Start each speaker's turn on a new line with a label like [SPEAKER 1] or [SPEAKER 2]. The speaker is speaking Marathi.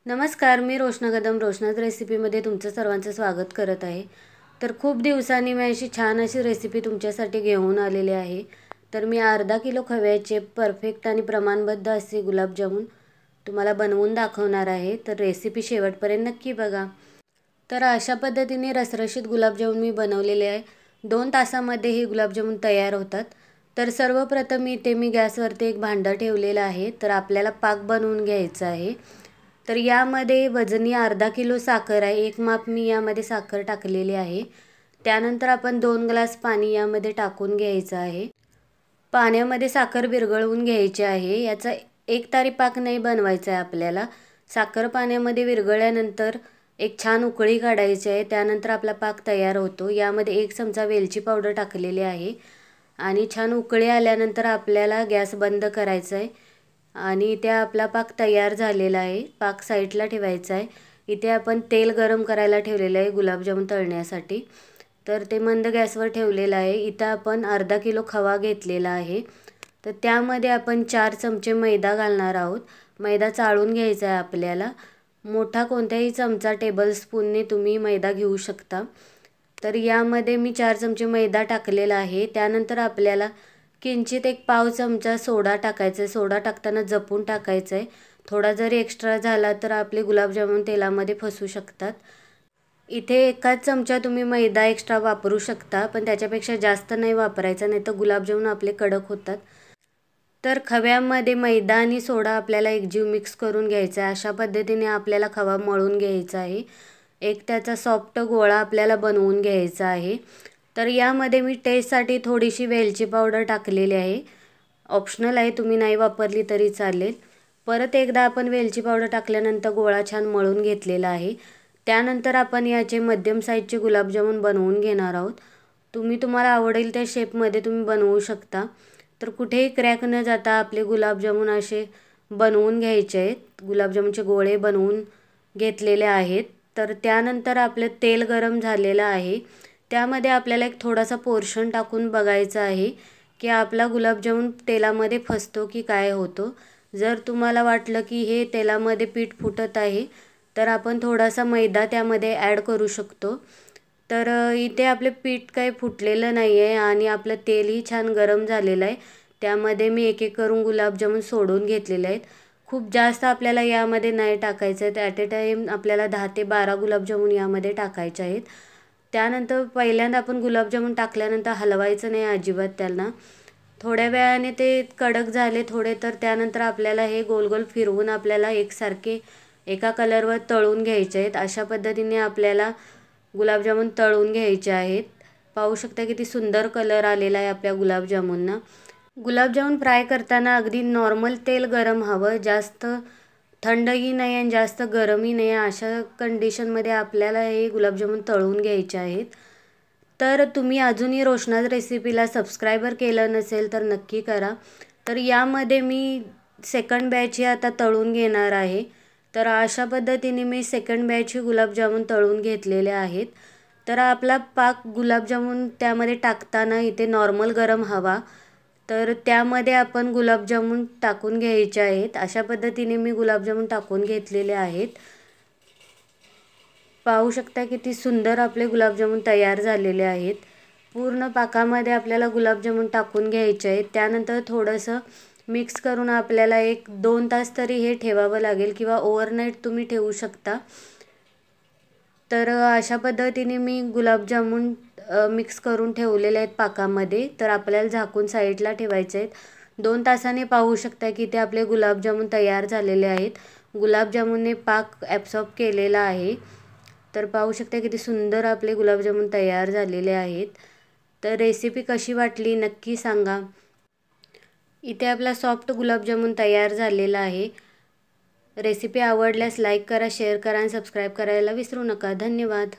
[SPEAKER 1] नमस्कार, मी रोशना कदम रोशनाज रेसिपीमध्ये तुमचं सर्वांचं स्वागत करत आहे। तर खूप दिवसांनी मी अशी छान अशी रेसिपी तुमच्यासाठी घेऊन आलेली आहे। तर मी अर्धा किलो खव्याचे परफेक्ट आणि प्रमाणबद्ध असे गुलाबजामुन तुम्हाला बनवून दाखवणार आहे। तर रेसिपी शेवटपर्यंत नक्की बघा। तर अशा पद्धतीने रसरशीत गुलाबजामुन मी बनवलेले आहे। 2 तासामध्ये हे गुलाबजामुन तयार होतात। तर सर्वप्रथम इथे मी गॅसवरती एक भांडं ठेवलेलं आहे। तर आपल्याला पाक बनवून घ्यायचा आहे। तर यामध्ये वजनी अर्धा किलो साखर आहे। एक माप मी यामध्ये साखर टाकलेली आहे। त्यानंतर आपण 2 ग्लास पाणी यामध्ये टाकून घ्यायचं आहे। पाण्यामध्ये साखर विरघळवून घ्यायची आहे। याचा एकतारी पाक नाही बनवायचा आहे आपल्याला। साखर पाण्यामध्ये विरघळल्यानंतर एक छान उकळी काढायची आहे। त्यानंतर आपला पाक तयार होतो। यामध्ये 1 चमचा वेलची पावडर टाकलेली आहे आणि छान उकळी आल्यानंतर आपल्याला गॅस बंद करायचा आहे आणि इथे आपला पाक तयार झालेला आहे। पाक साईडला ठेवायचा आहे। इथे आपण तेल गरम करायला ठेवलेलं आहे गुलाबजामुन तळण्यासाठी। तर ते मंद गॅसवर ठेवलेलं आहे। इथं आपण अर्धा किलो खवा घेतलेला आहे। तर त्यामध्ये आपण 4 चमचे मैदा घालणार आहोत। मैदा चाळून घ्यायचा आहे आपल्याला। मोठा कोणत्याही चमचा टेबलस्पूनने तुम्ही मैदा घेऊ शकता। तर यामध्ये मी 4 चमचे मैदा टाकलेला आहे। त्यानंतर आपल्याला किंचित एक पाव चमचा सोडा टाकायचा आहे। सोडा टाकताना जपून टाकायचा आहे। थोडा जरी एक्स्ट्रा झाला तर आपले गुलाबजामुन तेलामध्ये फसू शकतात। इथे 1 चमचा तुम्ही मैदा एक्स्ट्रा वापरू शकता, पण त्याच्यापेक्षा जास्त नाही वापरायचा, नाही तर गुलाबजामुन आपले कडक होतात। तर खव्यामध्ये मैदा आणि सोडा आपल्याला एकजीव मिक्स करून घ्यायचा आहे। अशा पद्धतीने आपल्याला खवा मळून घ्यायचा आहे। एक त्याचा सॉफ्ट गोळा आपल्याला बनवून घ्यायचा आहे। तर यामध्ये मी टेस्टसाठी थोडीशी वेलची पावडर टाकलेली आहे। ऑप्शनल आहे, तुम्ही नाही वापरली तरी चालेल। परत एकदा आपण वेलची पावडर टाकल्यानंतर गोळा छान मळून घेतलेला आहे। त्यानंतर आपण याचे मध्यम साईजचे गुलाबजामुन बनवून घेणार आहोत। तुम्हाला आवडेल त्या शेपमध्ये तुम्ही बनवू शकता। तर कुठेही क्रॅक न जाता आपले गुलाबजामुन असे बनवून घ्यायचे आहेत। गुलाबजामुनचे गोळे बनवून घेतलेले आहेत। तर त्यानंतर आपलं तेल गरम झालेलं आहे। त्यामध्ये आपल्याला एक थोडासा पोर्शन टाकून बघायचं आहे की आपला गुलाबजामुन तेलामध्ये फसतो की काय होतो। जर तुम्हाला वाटलं की हे तेलामध्ये पीठ फुटत आहे तर आपण थोडासा मैदा त्यामध्ये ॲड करू शकतो। तर इथे आपले पीठ काही फुटलेलं नाही आहे आणि आपलं तेलही छान गरम झालेलं आहे। त्यामध्ये मी एक एक करून गुलाबजामुन सोडून घेतलेले आहेत। खूप जास्त आपल्याला यामध्ये नाही टाकायचं आहे। ॲट अ टाईम आपल्याला 10 ते 12 गुलाबजामुन यामध्ये टाकायचे आहेत। त्यानंतर पहिल्यांदा आपण गुलाबजामुन टाकल्यानंतर हलवायचं नाही अजिबात त्यांना। थोड्या वेळाने ते कडक झाले थोडे, तर त्यानंतर आपल्याला हे गोल गोल फिरवून आपल्याला एकसारखे एका कलरवर तळून घ्यायचे आहेत। अशा पद्धतीने आपल्याला गुलाबजामुन तळून घ्यायचे आहेत। पाहू शकता किती सुंदर कलर आलेला आहे आपल्या गुलाबजामुनना। गुलाबजामुन फ्राय करताना अगदी नॉर्मल तेल गरम हवं, जास्त थंडही नाही आणि जास्त गरमही नाही। अशा कंडिशनमध्ये आपल्याला हे गुलाबजामुन तळून घ्यायचे आहेत। तर तुम्ही अजूनही रोशनाज रेसिपीला सबस्क्रायबर केलं नसेल तर नक्की करा। तर यामध्ये मी सेकंड बॅच ही आता तळून घेणार आहे। तर अशा पद्धतीने मी सेकंड बॅच गुलाबजामुन तळून घेतलेले आहेत। तर आपला पाक गुलाबजामुन त्यामध्ये टाकताना इथे नॉर्मल गरम हवा, तर त्यामध्ये आपण गुलाबजामुन टाकून घ्यायचे आहेत। अशा पद्धतीने मी गुलाबजामुन टाकून घेतलेले आहेत। पाहू शकता किती सुंदर आपले गुलाबजामुन तयार झालेले आहेत। पूर्ण पाकामध्ये आपल्याला गुलाबजामुन टाकून घ्यायचे आहेत। त्यानंतर थोडंसं मिक्स करून आपल्याला 1-2 तास तरी हे ठेवावं लागेल किंवा ओव्हरनाईट तुम्ही ठेवू शकता। तर अशा पद्धतीने मी गुलाबजामुन मिक्स करून ठेवलेले आहेत पाकामध्ये। तर आपल्याला झाकून साईडला ठेवायचे आहेत। 2 तासाने पाहू शकता की ते आपले गुलाबजामुन तयार झालेले आहेत। गुलाबजामुनने पाक ॲब्सॉर्ब केलेला आहे। तर पाहू शकता किती सुंदर आपले गुलाबजामुन तयार झालेले आहेत। तर रेसिपी कशी वाटली नक्की सांगा। इथे आपला सॉफ्ट गुलाबजामुन तयार झालेला आहे। रेसिपी आवडल्यास लाईक करा, शेअर करा आणि सबस्क्राईब करायला विसरू नका। धन्यवाद।